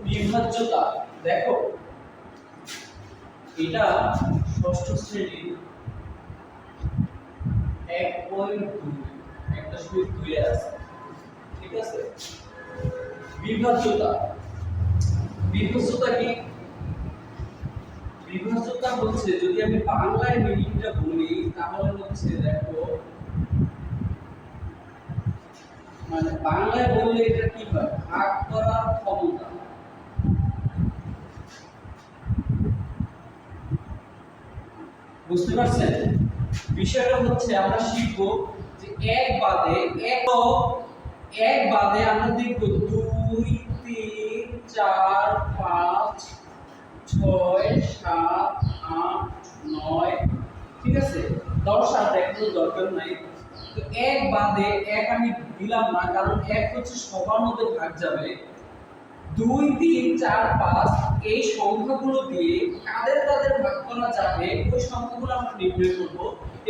বিভাজ্যতা দেখো, এটা ষষ্ঠ শ্রেণীর 1.2 আছে, ঠিক আছে। বিভাজ্যতা বিভাজ্যতা কি? বিভাজ্যতা হচ্ছে, যদি আমি বাংলায় মিনিংটা বলি তাহলে হচ্ছে, দেখো মানে বাংলায় বললে এটা কি হয়, ভাগ করার ক্ষমতা। বুঝতে পারছেন? বিষয়টা হচ্ছে আমরা শিখব যে এক বাদে আমরা দেখব 2 3 4 5 6 7 8 9, ঠিক আছে। 10 আর দেখানোর দরকার নাই। তো এক বাদে এক আমি দিলাম না, কারণ এক হচ্ছে সবার মধ্যে ভাগ যাবে। 2 3 4 5 এই সংখ্যাগুলো দিয়ে কাদের কাদের ভাগ করা যাবে ওই সংখ্যাগুলো আমরা নির্ণয় করব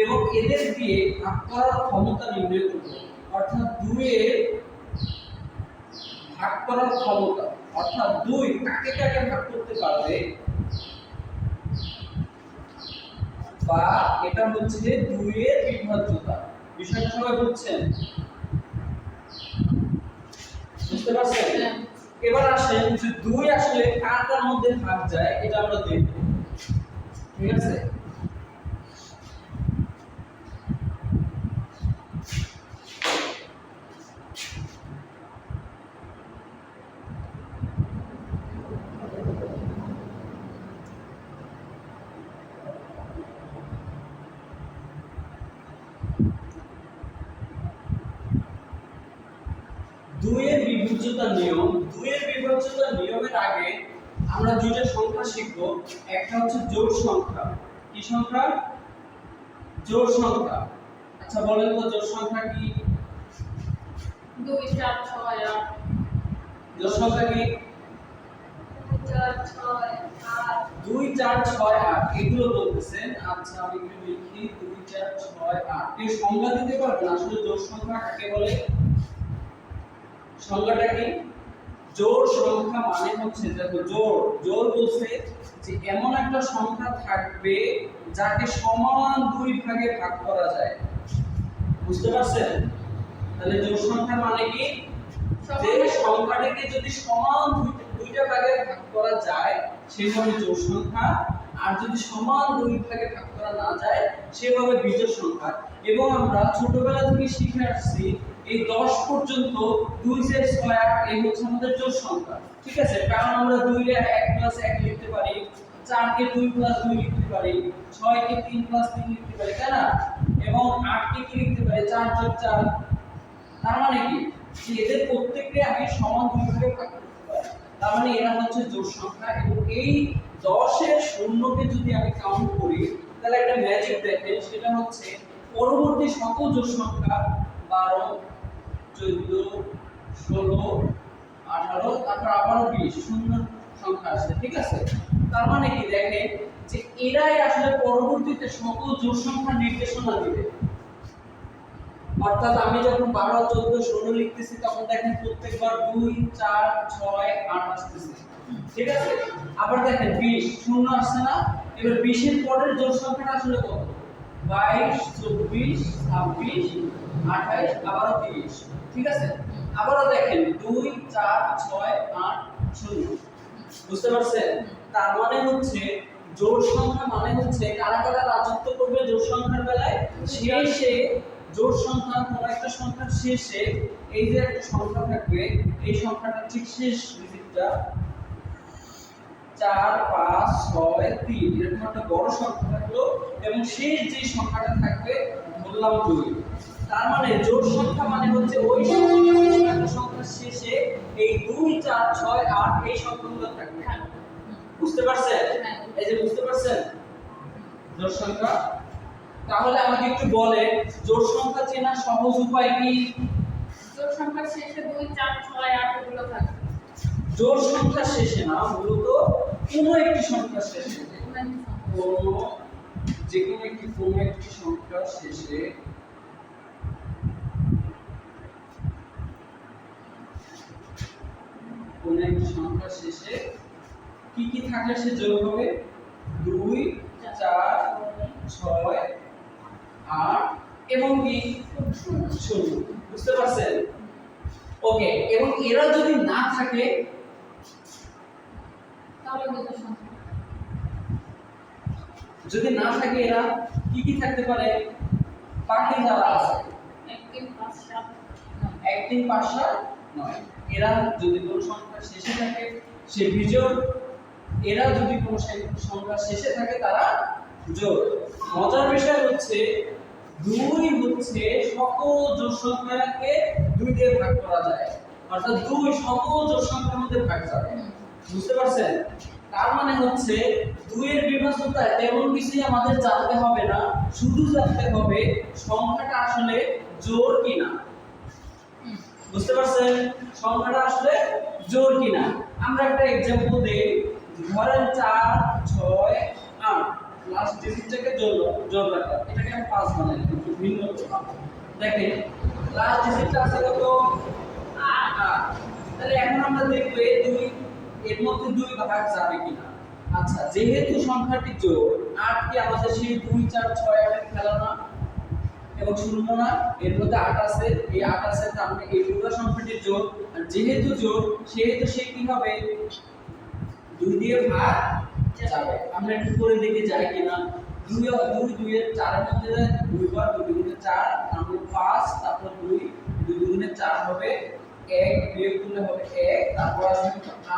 এবং এদের দিয়ে ভাগ করার ক্ষমতা নির্ণয় করব। অর্থাৎ 2 এর ভাগ করার ক্ষমতা, অর্থাৎ 2 কাকে কাকে ভাগ করতে পারবে, বা এটা হচ্ছে 2 এর বিভাজ্যতা। বিষয়টা সবাই বুঝছেন? বুঝতে পারছেন? এবার আসেন যে 2 আসলে কার কার মধ্যে ভাগ যায় এটা আমরা দেখব, ঠিক আছে। দুইয়ের বিভাজ্যতার নিয়মের আগে আমরা দুইটা সংখ্যা শিখব। একটা হচ্ছে জোড় সংখ্যা। কি সংখ্যা? জোড় সংখ্যা। আচ্ছা বলেন তো জোড় সংখ্যা কি? 2 4 6 8। জোড় সংখ্যা কি? 2 4 6 8 এগুলো বলতেছেন। আচ্ছা আমি একটু লিখি 2 4 6 8। কি সংজ্ঞা দিতে পারবেন আসলে জোড় সংখ্যা কাকে বলে? সংজ্ঞাটা কি? জোড় সংখ্যা মানে হচ্ছে, দেখো জোড় বলছে যে এমন একটা সংখ্যা থাকবে যাকে সমান 2 ভাগে ভাগ করা যায়। বুঝতে পারছেন? তাহলে জোড় সংখ্যা মানে কি? যে সংখ্যাটাকে যদি সমান দুইটা ভাগে ভাগ করা যায় সেভাবে জোড় সংখ্যা, আর যদি সমান 2 ভাগে ভাগ করা না যায় সেভাবে বিজোড় সংখ্যা। এবং আমরা ছোটবেলা থেকে শিখে আসছি এই 10 পর্যন্ত 2 4 6 8 এই হচ্ছে আমাদের জোড় সংখ্যা, ঠিক আছে। কারণ আমরা 2 রে 1 + 1 লিখতে পারি, 4 কে 2 + 2 লিখতে পারি, 6 কে 3 + 3 লিখতে পারি, তাই না? এবং 8 কে কি লিখতে পারি, 4 + 4। তার মানে কি যে এদের প্রত্যেককে আমি সমান 2 ভাগে ভাগ করতে পারি। তার মানে এরা হচ্ছে জোড় সংখ্যা। এবং এই 10 এর শূন্যকে যদি আমি কাউন্ট করি তাহলে একটা ম্যাজিক দেখেন, সেটা হচ্ছে পরবর্তী সকল জোড় সংখ্যা 12 14 16 18 তারপর আবারও 20 শূন্য সংখ্যা আসছে, ঠিক আছে। তার মানে কি দেখেন যে এরাই আসলে পরবর্তীতে সকল জোড় সংখ্যা নির্দেশনা দিবে। অর্থাৎ আমি যখন 12 14 16 লিখতেছি তখন দেখেন প্রত্যেকবার 2 4 6 8 আসতেছে, ঠিক আছে। আবার দেখেন 20 শূন্য আসছে না। এবার 20 এর পরের জোড় সংখ্যাটা আসলে কত? 22 24 26 28 আবারও 30, ঠিক আছে। আবারও দেখেন 2 4 6 8 0। বুঝতে পারছেন? তার মানে হচ্ছে জোড় সংখ্যা মানে হচ্ছে কারা কারা রাজত্ব করবে জোড় সংখ্যার বেলায়। শেষে জোড় সংখ্যা কোন একটা সংখ্যার শেষে এই যে একটা সংখ্যা থাকবে, এই সংখ্যাটা ঠিক শেষ ডিজিটটা 4 5 6 3 এরকম একটা বড় সংখ্যা থাকলো এবং শেষ যে সংখ্যাটা থাকবে ধরলাম 2। তার মানে জোড় সংখ্যা মানে হচ্ছে ওই সংখ্যার শেষে এই 2 4 6 8 এই সংখ্যাগুলো থাকবে। বুঝতে পারছেন? এই যে বুঝতে পারছেন জোড় সংখ্যা। তাহলে আমাকে একটু বলেন জোড় সংখ্যা চেনার সহজ উপায় কি? জোড় সংখ্যার শেষে 2 4 6 8 এগুলো থাকে। জোড় সংখ্যার শেষে না, মূলত কোনো একটি সংখ্যার শেষে, যে কোনো একটি সংখ্যার শেষে কোন একটি সংখ্যার শেষে কি কি থাকলে সে যোগ হবে? 2 4 6 8 এবং কি 0। বুঝতে পারছেন? ওকে, এবং এরা যদি না থাকে তাহলে বিজোড় সংখ্যা যদি না থাকে এরা কি কি থাকতে পারে? বাকি যারা আছে 1 3 5 7 1 3 5 7 9, এরা যদি কোন সংখ্যার শেষে থাকে সে বিজোড়, এরা যদি কোন সংখ্যার শেষে থাকে তারা জোড়। মজার বিষয় হচ্ছে 2 হচ্ছে সকল জোড় সংখ্যাকে 2 দিয়ে ভাগ করা যায়, অর্থাৎ 2 সকল জোড় সংখ্যার মধ্যে ভাগ যাবে। বুঝতে পারছেন? তার মানে হচ্ছে 2 এর বিভাজ্যতা তেমন কিছু আমাদের জানতে হবে না, শুধু জানতে হবে সংখ্যাটা আসলে জোড় কিনা। বুঝতে পারছেন? সংখ্যাটা আসলে জোড় কিনা। আমরা একটা एग्जांपल দেই, ধরেন 4 6 8, লাস্ট ডিজিটটাকে জোড় রাখলাম, এটাকে আমি 5 বানাই একটু ভিন্ন করে। দেখেন লাস্ট ডিজিটটা আছে কত? 8। তাহলে এখন আমরা দেখব এই 2 এর মধ্যে 2 ভাগ যাবে কিনা। আচ্ছা, যেহেতু সংখ্যাটি জোড়, 8 কি আমাদের সেই 2 4 6 8 এর খেলা না এবং শূন্য না, এর মধ্যে 8 আছে, এই 8 আছে, তার মানে এই পুরো সংখ্যাটির জোড়। আর যেহেতু জোড় সেহেতু সে কি হবে? 2 দিয়ে ভাগ যাবে। আমরা একটু করে দেখে যাই কিনা। 2 2 এর 4 এর মধ্যে 2 বার 2 দুগুণে 4, তারপর 5, তারপর 2 2 দুগুণে 4 হবে 1, বিয়োগ করলে হবে 1, তারপর আসবে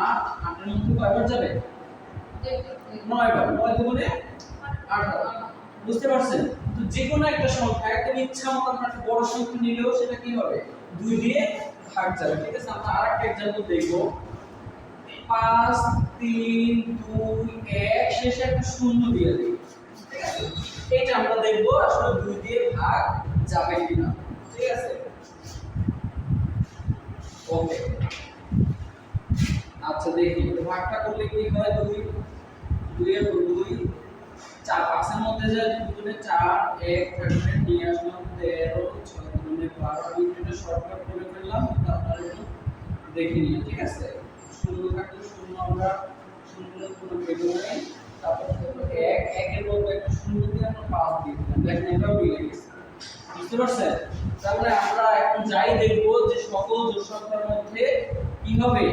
8, 8 এর মধ্যে কয়বার যাবে? 9 বার, 9 দুগুণে 18। বুঝতে পারছেন? তো যে কোনো একটা সংখ্যা একদম ইচ্ছা মতো আমরা একটা বড় সংখ্যা নিলেও সেটা কি হবে? 2 দিয়ে ভাগ যাবে। ঠিক আছে, আমরা আরেকটা एग्जांपल দেখব। 5 3 2 1 শেষে একটা শূন্য দিয়ে দিই। ঠিক আছে, এটা আমরা দেখব আসলে 2 দিয়ে ভাগ যাবে কিনা। ঠিক আছে, ওকে। আচ্ছা দেখি ভাগটা করলে কি হয়? 2 এর 2 4 5 এর মধ্যে যায় 2 দুগুণে 4, 1 থাকবে, নিয়ে আসলাম 13, 6 দুগুণে 12। আমি এটা শর্টকাট করে ফেললাম, আপনারা একটু দেখে নিন। ঠিক আছে, শূন্য থাকলে শূন্য আমরা শূন্যের কোনো ভ্যালু নেই, তারপর থাকলো 1, 1 এর মধ্যে একটা শূন্য দিয়ে আমরা 5 দিয়ে দিলাম। দেখেন এটাও মিলে গেছে। বুঝতে পারছেন? তাহলে আমরা এখন যাই দেখব যে সকল জোড় সংখ্যার মধ্যে কি হবে?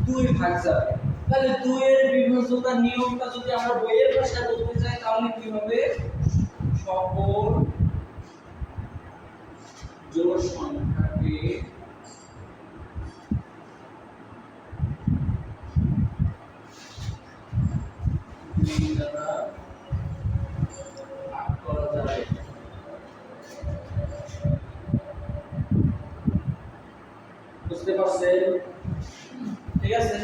2 ভাগ যাবে। তাহলে 2 এর বিভাজ্যতার নিয়মটা যদি আমরা বইয়ের ভাষায় বলতে চাই তাহলে কি হবে? সকল জোড় সংখ্যাকে 2 দ্বারা ভাগ করা যায়। বুঝতে পারছেন? ঠিক আছে,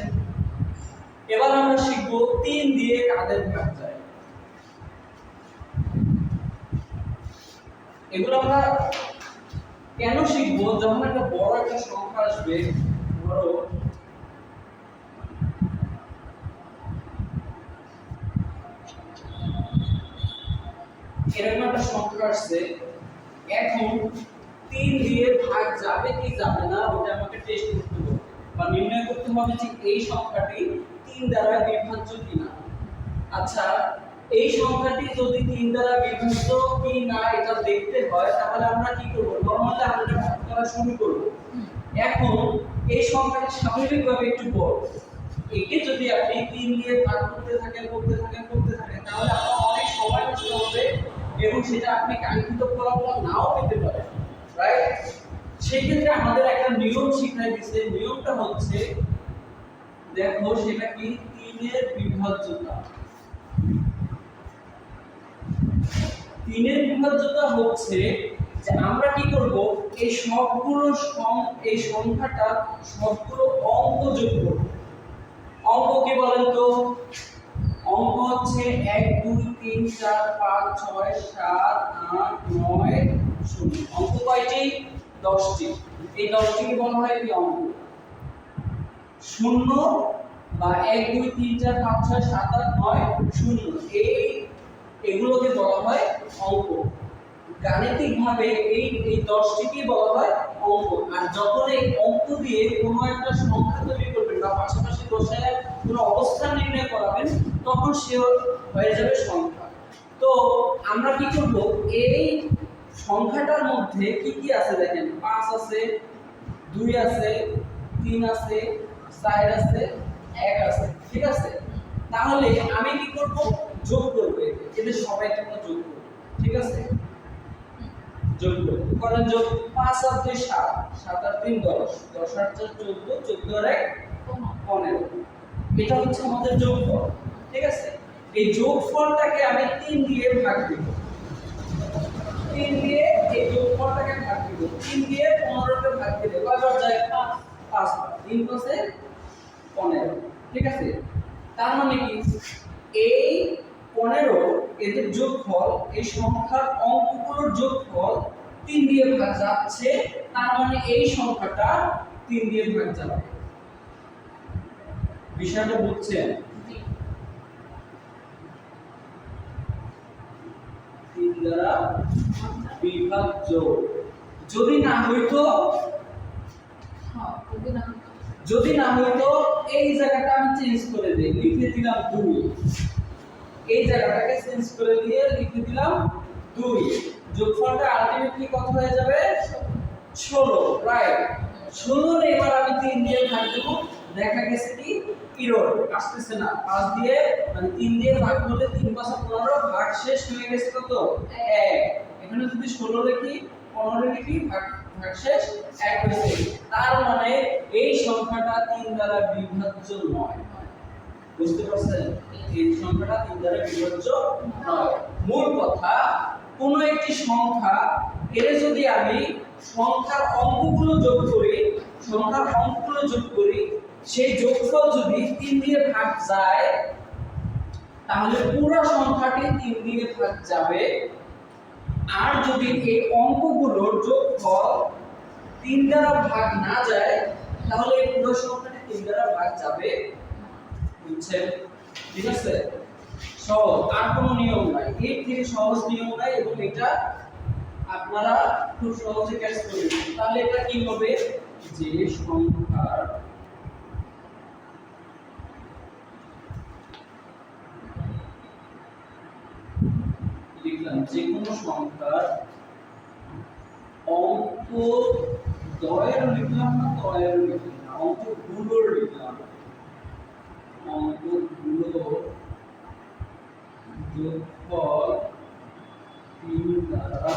এবার আমরা শিখব 3 দিয়ে কাদের ভাগ যায়। এগুলো আমরা কেন শিখব? যখন একটা বড় একটা সংখ্যা আসবে, ধরো এরকম একটা সংখ্যা আসছে, এখন 3 দিয়ে ভাগ যাবে কি যাবে না ওটা আমাকে টেস্ট করতে হবে বা নির্ণয় করতে হবে যে এই সংখ্যাটি 3 দ্বারা বিভাজ্য কিনা। আচ্ছা, এই সংখ্যাটি যদি 3 দ্বারা বিভাজ্য কি না এটা দেখতে হয় তাহলে আমরা কি করব? নরমালি আমরা এটা ভাগ করা শুরু করব। এখন এই সংখ্যাটি স্বাভাবিকভাবে একটু বড়, একে যদি আপনি 3 দিয়ে ভাগ করতে থাকেন তাহলে আপনার অনেক সময় নষ্ট হবে এবং সেটা আপনি কাঙ্ক্ষিত ফলাফল নাও পেতে পারেন, রাইট? সেই ক্ষেত্রে আমাদের একটা নিয়ম শিখাই দিয়েছে। নিয়মটা হচ্ছে, দেখো সেটা কি? 3 এর বিভাজ্যতা। 3 এর বিভাজ্যতা হচ্ছে যে আমরা কি করব? এই সবগুলো এই সংখ্যাটা সবগুলো অঙ্ক যোগ করব। অঙ্ক কি বলেন তো? অঙ্ক হচ্ছে 1 2 3 4 5 6 7 8 9 0। অঙ্ক কয়টি? 10টি। এই 10টিকে বলা হয় কি অঙ্ক। শূন্য বা 1 2 3 4 5 6 7 8 9 0, এগুলোকে বলা হয় অঙ্ক। গাণিতিকভাবে এই 10টিকে বলা হয় অঙ্ক। আর যখন এই অঙ্ক দিয়ে কোনো একটা সংখ্যা তৈরি করবেন বা পাশাপাশি বসায় কোনো অবস্থান নির্ণয় করাবেন, তখন সে হয়ে যাবে সংখ্যা। তো আমরা কি করব, এই সংখ্যাটার মধ্যে কি কি আছে দেখেন, 5 আছে, 2 আছে, 3 আছে, 4 আছে, 1 আছে, ঠিক আছে। তাহলে আমি কি করব, যোগ করব, এদের সবাইকে আমরা যোগ করব, ঠিক আছে। যোগ করব, করেন যোগ, 5 আর 2 7, 7 আর 3 10, 10 আর 4 14, 14 আর 1 15। এটা হচ্ছে আমাদের যোগফল, ঠিক আছে। এই যোগফলটাকে আমি 3 দিয়ে ভাগ দেব, 3 দিয়ে এই যোগফলটাকে ভাগ দেব, 3 দিয়ে 15 কে ভাগ দিলে কয়বার যায়, 5 বার, 3 5 15, ঠিক আছে। তার মানে কি, এই 15 এদের যোগফল, এই সংখ্যার অঙ্কগুলোর যোগফল 3 দিয়ে ভাগ যাচ্ছে, তার মানে এই সংখ্যাটা 3 দিয়ে ভাগ যাবে। বিষয়টা বুঝছেন? 3 দ্বারা বিভাজ্য। যদি না হইতো, যদি না হইতো, এই জায়গাটা আমি চেঞ্জ করে দেই, লিখে দিলাম 2, এই জায়গাটাকে চেঞ্জ করে দিয়ে লিখে দিলাম 2, যোগফলটা আলটিমেটলি কত হয়ে যাবে, 16, রাইট। 16 এর এবার আমি 3 দিয়ে ভাগ দেব, দেখা গেছে কি এরর আসতেছে না, 5 দিয়ে মানে 3 দিয়ে ভাগ করলে 3 5 15, ভাগ শেষ হয়ে গেছে কত, 1। এখানে যদি 16 লিখি, 15 লিখি, ভাগ শেষ 1 হয়েছে। তার মানে এই সংখ্যাটা 3 দ্বারা বিভাজ্য নয়। বুঝতে পারছেন, এই সংখ্যাটা 3 দ্বারা বিভাজ্য নয়। মূল কথা, কোন একটি সংখ্যা এর যদি আমি সংখ্যার অঙ্কগুলো যোগ করি, সংখ্যার অঙ্কগুলো যোগ করি, সেই যোগফল যদি 3 দিয়ে ভাগ যায়, তাহলে পুরো সংখ্যাটি 3 দিয়ে ভাগ যাবে। আর যদি এই অঙ্কগুলোর যোগফল 3 দ্বারা ভাগ না যায়, তাহলে এই পুরো সংখ্যাটি 3 দ্বারা ভাগ যাবে। বুঝছেন? ঠিক আছে, সহজ, আর কোনো নিয়ম নাই, এর থেকে সহজ নিয়ম নাই, এবং এটা আপনারা খুব সহজে ক্যাচ করে নেবেন। তাহলে এটা কি হবে, যে সংখ্যার লিখলাম, যে কোনো সংখ্যার অঙ্ক দ্বয়ের লিখলাম না, দ্বয়ের লিখলাম না, অঙ্কগুলোর লিখলাম, অঙ্কগুলো যোগফল 3 দ্বারা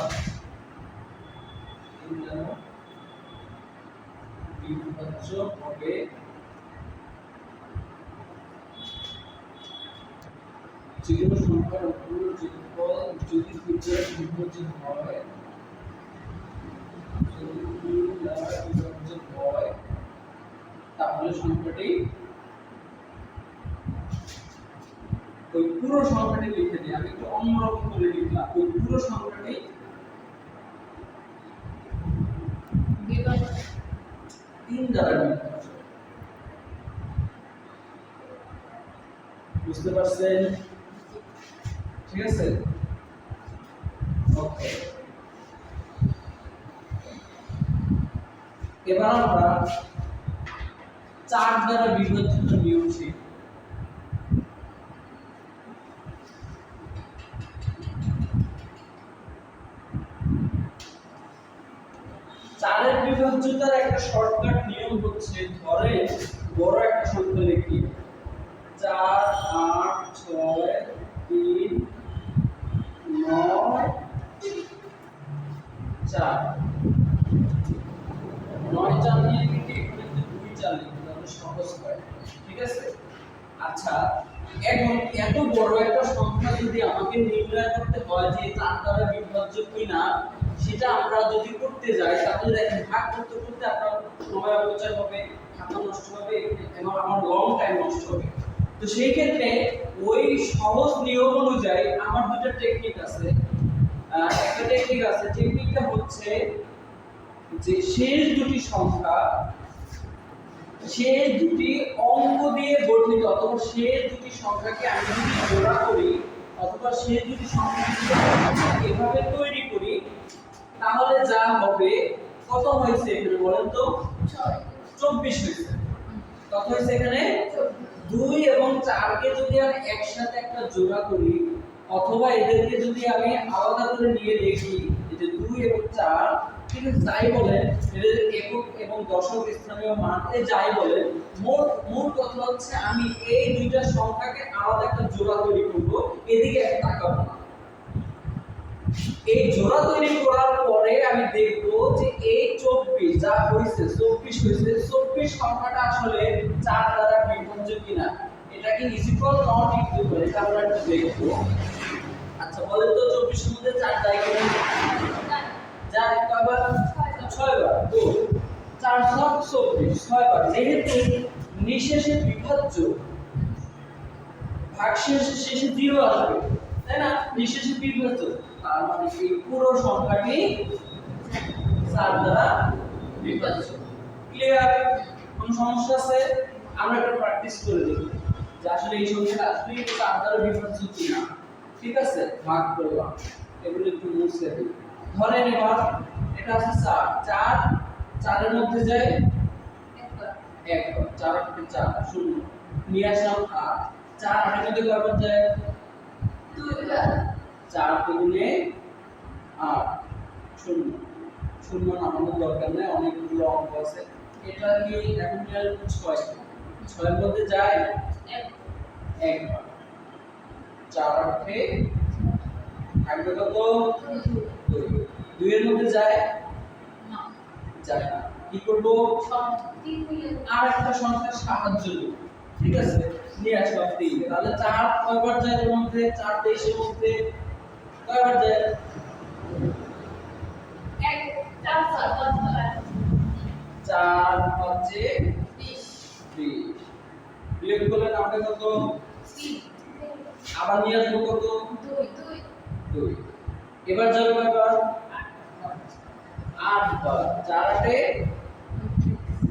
বিভাজ্য হবে। যে কোনো সংখ্যার অঙ্কগুলোর যোগফল যদি 3 দ্বারা বিভাজ্য হয়, যদি 3 দ্বারা বিভাজ্য হয়, তাহলে সংখ্যাটি, ওই পুরো সংখ্যাটি লিখে দিই, আমি একটু অন্যরকম করে লিখলাম, ওই পুরো সংখ্যাটি 3 দ্বারা বিভাজ্য। বুঝতে পারছেন? ঠিক আছে, ওকে। এবার আমরা 4 দ্বারা বিভাজ্য নিয়ম শিখব। 4 এর বিভাজ্যতার একটা শর্টকাট নিয়ম হচ্ছে, ধরে বড় একটা সংখ্যা লিখি, 4 8 6 3 9 4, 9 4 নিয়ে লিখি, এখানে 2 4 লিখি, তাহলে সহজ হয়, ঠিক আছে। আচ্ছা, এখন এত বড় একটা সংখ্যা যদি আমাকে নির্ণয় করতে হয় যে 4 দ্বারা বিভাজ্য কিনা, সেটা আমরা যদি করতে যাই, তাহলে দেখেন ভাগ করতে করতে আপনার সময় অপচয় হবে, খাতা নষ্ট হবে, এবং আমার লং টাইম নষ্ট হবে। তো সেই ক্ষেত্রে ওই সহজ নিয়ম অনুযায়ী আমার দুটো টেকনিক আছে। একটা টেকনিক আছে, টেকনিকটা হচ্ছে যে শেষ দুটি সংখ্যা, শেষ দুটি অঙ্ক দিয়ে গঠিত, অথবা শেষ দুটি সংখ্যাকে আমি যদি জোড়া করি, অথবা শেষ দুটি সংখ্যাকে এভাবে তৈরি করি, তাহলে যা হবে, কত হয়েছে এখানে বলেন তো, 24 হয়েছে। কত হয়েছে এখানে 2 এবং 4 কে যদি আমি একসাথে একটা জোড়া করি অথবা এদেরকে যদি আমি আলাদা করে নিয়ে লিখি এই যে 2 এবং 4 ঠিক আছে যাই বলেন এদের একক এবং দশক স্থানীয় মান এ যাই বলেন মূল কথা হচ্ছে আমি এই দুইটা সংখ্যাকে আলাদা একটা জোড়া তৈরি করব এদিকে একটা তাকাবো না এই জোড়া তৈরি করার পরে আমি দেখব যে এই 24 যা হইছে 24 হইছে 24 সংখ্যাটা আসলে 4 দ্বারা বিভাজ্য কিনা এটা কি ইজ ইকুয়াল নট ইকুয়াল এটা আমরা একটু দেখব আচ্ছা বলেন তো 24 এর মধ্যে 4 যায় কিনা যায় কয়বার 6 বার তো 4 সব 24 6 বার যেহেতু নিঃশেষে বিভাজ্য ভাগশেষ শেষে 0 আসবে তাই না নিঃশেষে বিভাজ্য তার মানে এই পুরো সংখ্যাটি 4 দ্বারা বিভাজ্য ক্লিয়ার কোন সমস্যা আছে আমরা একটু প্র্যাকটিস করে দেখি যে আসলে এই সংখ্যাটা আসলে 4 দ্বারা বিভাজ্য কিনা ঠিক আছে ভাগ করলাম এগুলো একটু মুছে দিই ধরেন এবার এটা আছে 4 4 এর মধ্যে যায় একবার 4 থেকে 4 শূন্য নিয়ে আসলাম 8 4 8 এর মধ্যে কয়বার যায় 2 বার 4 দুগুণে 8 শূন্য শূন্য নামানোর দরকার নেই অনেকগুলো অঙ্ক আছে এটা কি এখন কি 6 6 এর মধ্যে যায় একবার 4 8 থাকবে কত 2 এর মধ্যে যায় যায় না কি করব আর একটা সংখ্যার সাহায্য নিব ঠিক আছে নিয়ে আসলাম 3 তাহলে 4 কয়বার যায় এর মধ্যে 4 23 এর মধ্যে কয়বার যায় 4 5 20 বিয়োগ করলে নামবে কত 3 আবার নিয়ে আসবো কত 2 এবার যাবে কয়বার 8 বার 4 8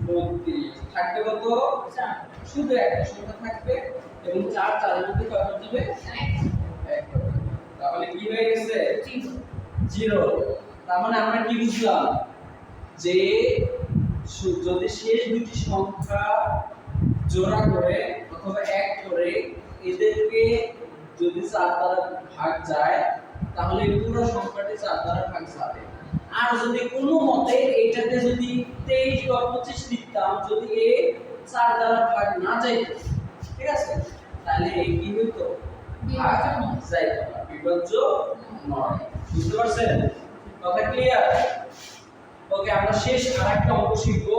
32 থাকবে কত 4 শুধু একটা সংখ্যা থাকবে এবং 4 4 এর মধ্যে কয়বার যাবে 1 তাহলে কি হয়ে গেছে 0 তার মানে আমরা কি বুঝলাম যে যদি শেষ দুটি সংখ্যা জোড়া করে অথবা এক করে এদেরকে যদি 4 দ্বারা ভাগ যায় তাহলে পুরো সংখ্যাটি 4 দ্বারা ভাগ যাবে আর যদি কোনো মতে এইটাকে যদি 23 বা 25 লিখতাম যদি এ 4 দ্বারা ভাগ না যাইতো ঠিক আছে তাহলে এই কি হইতো ভাগ যাইতো না বিভাজ্য নয় বুঝতে পারছেন কথা ক্লিয়ার ওকে আমরা শেষ আরেকটা অঙ্ক শিখব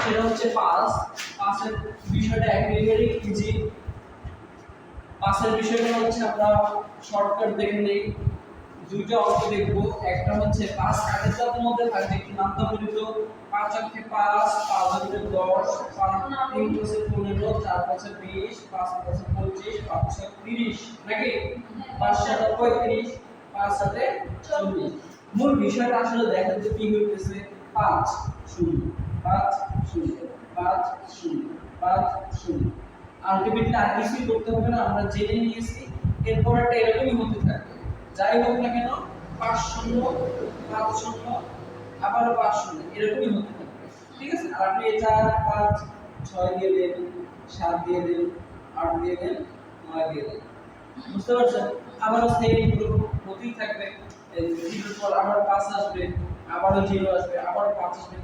সেটা হচ্ছে 5 এর বিষয়টা একেবারে ইজি 5 এর বিষয়টা হচ্ছে আমরা শর্টকাট দেখে নেই দুইটা অঙ্ক দেখব একটা হচ্ছে 5 আগেরটার মধ্যে থাকবে কি নামটা বলি তো 5 অক্ষে 5 5 অক্ষে 10 5 3 বসে 15 4 বসে 20 5 বসে 25 5 বসে 30 নাকি 5 সাথে 35 5 সাথে 40 মূল বিষয়টা আসলে দেখেন যে কি হইতেছে 5 0 5 0 5 0 5 0 আলটিমেটলি আর কিছুই করতে হবে না আমরা জেনে নিয়েছি এরপর একটা এরকমই হতে থাকবে যাই হোক না কেন 5 0 5 0 আবার 5 0 এরকমই হতে থাকবে ঠিক আছে আর আপনি 4 5 6 দিয়ে দেন 7 দিয়ে দেন 8 দিয়ে দেন 9 দিয়ে দেন বুঝতে পারছেন আবারও সেই হতেই থাকবে জিরোর পর আবার 5 আসবে আবারও 0 আসবে আবার 5 আসবে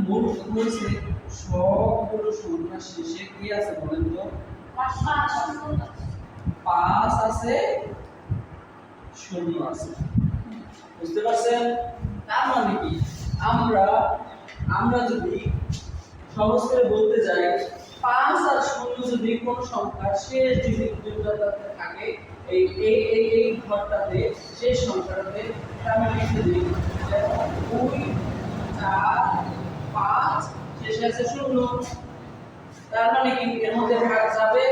মূল কথা হচ্ছে সবগুলো সংখ্যা শেষে কি আছে বলেন তো 5 আছে 0 আছে বুঝতে পারছেন তার মানে কি আমরা যদি সহজ করে বলতে যাই 5 আর 0 যদি কোন সংখ্যা শেষ ডিজিটটাতে থাকে এই ঘরটাতে শেষ সংখ্যাটাতে আমি লিখে দিই 2 4 5 শেষে আছে 0 তার মানে কি এর মধ্যে ভাগ যাবে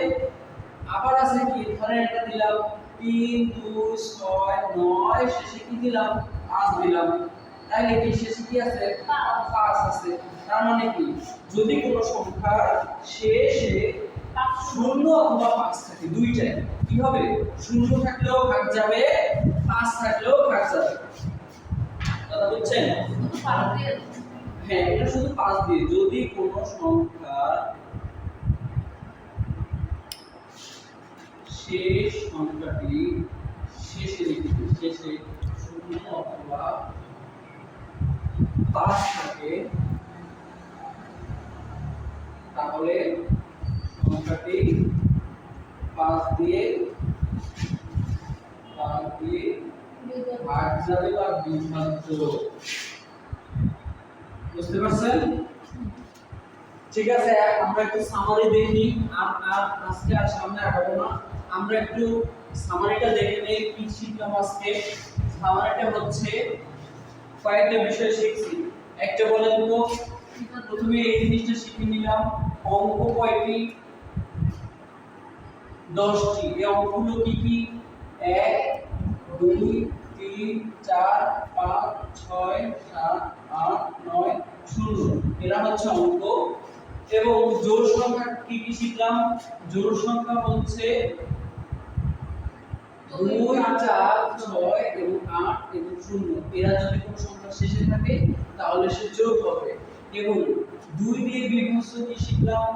আবার আছে কি ধরেন এটা দিলাম 3 2 6 9 শেষে কি দিলাম 5 দিলাম তাহলে কি শেষে কি আছে 5 আছে তার মানে কি যদি কোনো সংখ্যা শেষে 0 অথবা 5 থাকে দুইটাই কি হবে 0 থাকলেও ভাগ যাবে 5 থাকলেও ভাগ যাবে কথা বুঝছেন হ্যাঁ এটা শুধু 5 দিয়ে যদি কোনো সংখ্যা শেষ সংখ্যাটি শেষে লিখি শেষে 0 অথবা 5 থাকে তাহলে সংখ্যাটি 5 দিয়ে ভাগ যাবে বা বিভাজ্য। বুঝতে পারছেন? ঠিক আছে আমরা একটু সামারি দেখি আজকে আর সামনে আগাবো না আমরা একটু সামারিটা দেখে নেই কি শিখলাম আজকে। সামারিটা হচ্ছে কয়েকটা বিষয় শিখছি একটা বলেন তো প্রথমে এই জিনিসটা শিখে নিলাম অঙ্ক কয়টি 10টি এই অঙ্কগুলো কি কি 1 2 3 4 5 6 7 8 9 0 এরা হচ্ছে অঙ্ক এবং জোড় সংখ্যা কি কি শিখলাম জোড় সংখ্যা হচ্ছে 2 4 6 এবং 8 এবং 0 এরা যদি কোনো সংখ্যা শেষে থাকে তাহলে সে যোগ হবে এবং 2 দিয়ে বিভাজ্য কি শিখলাম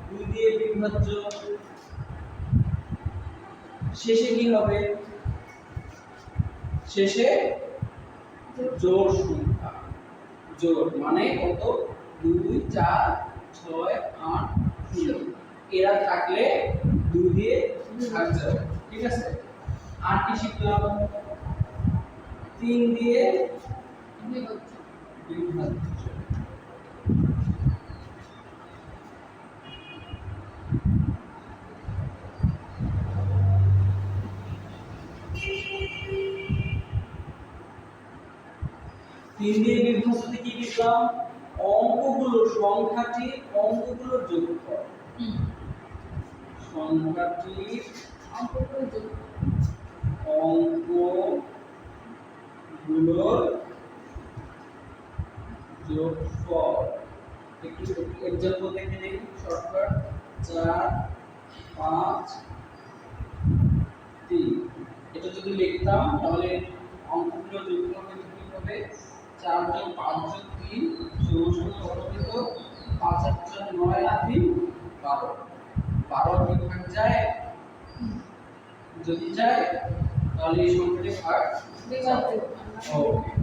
2 দিয়ে বিভাজ্য শেষে কি হবে শেষে জোড় সংখ্যা জোড় মানে কত 2 4 6 8 0 এরা থাকলে 2 দিয়ে ভাগ যাবে ঠিক আছে আর কি শিখলাম 3 দিয়ে বিভাজ্য তিন দিয়ে বিভাজ্যতে কি লিখলাম অঙ্কগুলোর সংখ্যাটির অঙ্কগুলোর যোগফল সংখ্যাটির অঙ্কগুলোর যোগফল একটু एग्जांपल দেখে নেই শর্টকাট 4 5 3 এটা যদি লিখতাম তাহলে অঙ্কগুলোর যোগফল কি হবে 4 যোগ 5 যোগ 3 সমান কত হলো 5 আর 4 9 আর 3 12 12 কি ভাগ যায় যদি যায় তাহলে এই সংখ্যাটি ভাগ বিভাজ্য ওকে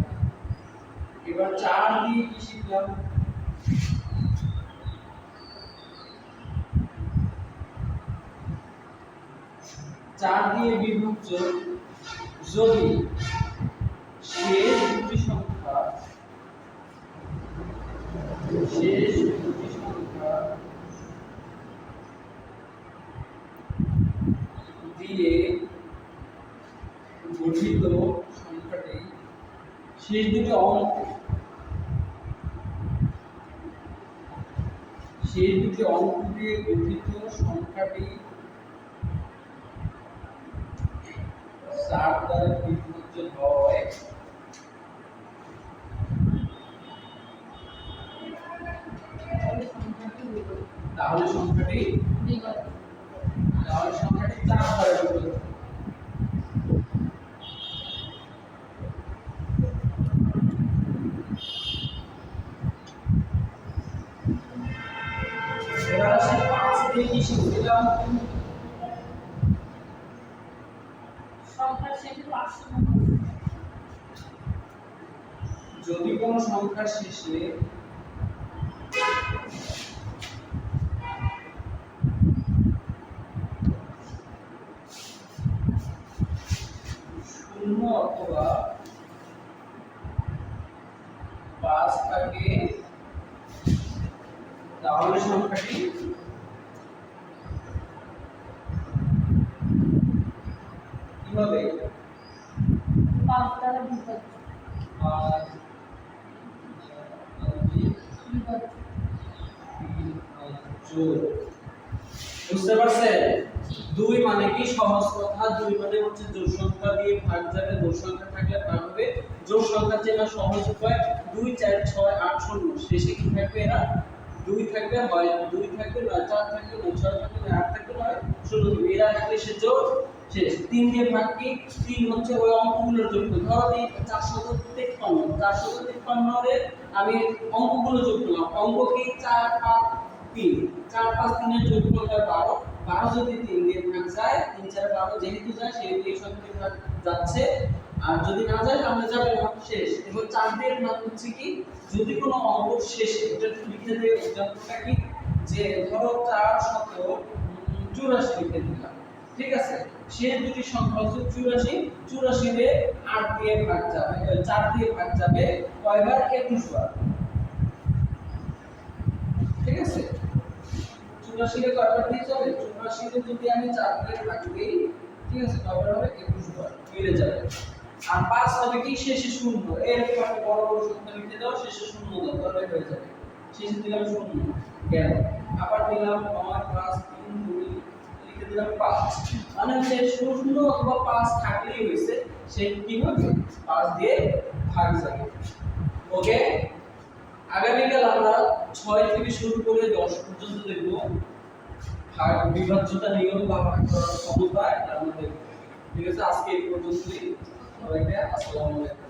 এবার 4 দিয়ে কি শিখলাম 4 দিয়ে বিভাজ্য যদি শেষ দুটি সংখ্যা দিয়ে গঠিত সংখ্যাটি শেষ দুটি অঙ্ক দিয়ে গঠিত সংখ্যাটি 4 দ্বারা বিভাজ্য হয় তাহলে সংখ্যাটি 4 দ্বারা বিভাজ্য এবার আসে 5 দিয়ে কি শিখলাম সংখ্যা শেষে 500 যদি কোনো সংখ্যা শেষে শূন্য অথবা 5 থাকে তাহলে সংখ্যাটি কি হবে 5 দ্বারা বিভাজ্য বুঝতে পারছেন 2 মানে কি সহজ কথা 2 মানে হচ্ছে জোড় সংখ্যা দিয়ে ভাগ যাবে জোড় সংখ্যা থাকলে ভাগ হবে জোড় সংখ্যা চেনা সহজ উপায় 2 4 6 8 0 শেষে কি থাকবে এরা 2 থাকবে হয় 2 থাকবে না 4 থাকবে না 6 থাকবে না 8 থাকবে না 0 থাকবে এরা থাকলে সে জোড় শেষ। 3 দিয়ে ভাগ কি? 3 হচ্ছে ওই অঙ্কগুলোর যোগফল। ধরো এই 453 এর আমি অঙ্কগুলো যোগ করলাম। অঙ্ক কি? 4 5 3। 4 5 3 এর যোগফল হয় 12। 12 যদি 3 দিয়ে ভাগ যায়, 3 4 12 যেহেতু যায় সেহেতু এই সংখ্যাটি ভাগ যাচ্ছে। আর যদি না যায় তাহলে যাবে না, শেষ। এবার 4 দিয়ে ভাগ হচ্ছে কি? যদি কোনো অঙ্ক শেষে এটা একটু লিখে দেই এক্সাম্পলটা কি, যে ধরো 4 7 84 লিখে দিলাম, ঠিক আছে? সে দুটি সংখ্যা হচ্ছে 84, 84 রে 8 দিয়ে ভাগ যাবে, 4 দিয়ে ভাগ যাবে কয়বার? 21 বার, ঠিক আছে? 84 রে কয়বার দিয়ে যাবে? 84 রে যদি আমি 4 দিয়ে ভাগ দেই, ঠিক আছে, কয়বার হবে? 21 বার মিলে যাবে। আর 5 হবে কি? শেষে 0। এরকম একটা বড় বড় সংখ্যা লিখে দাও, শেষে 0 দাও, তাহলে হয়ে যাবে। শেষে দিলাম 0 গেল। আবার দিলাম 9 5 3 2 লিখে দিলাম 5। মানে হচ্ছে 0 অথবা 5 থাকলেই হইছে, সে কি হবে? 5 দিয়ে ভাগ যাবে। ওকে, আগামীকাল আমরা 6 থেকে শুরু করে 10 পর্যন্ত দেখব ভাগ বিভাজ্যতা নিয়ম বা ভাগ করার ক্ষমতা এটা আমরা দেখব। ঠিক আছে, আজকে এই পর্যন্তই। সবাইকে আসসালামু আলাইকুম।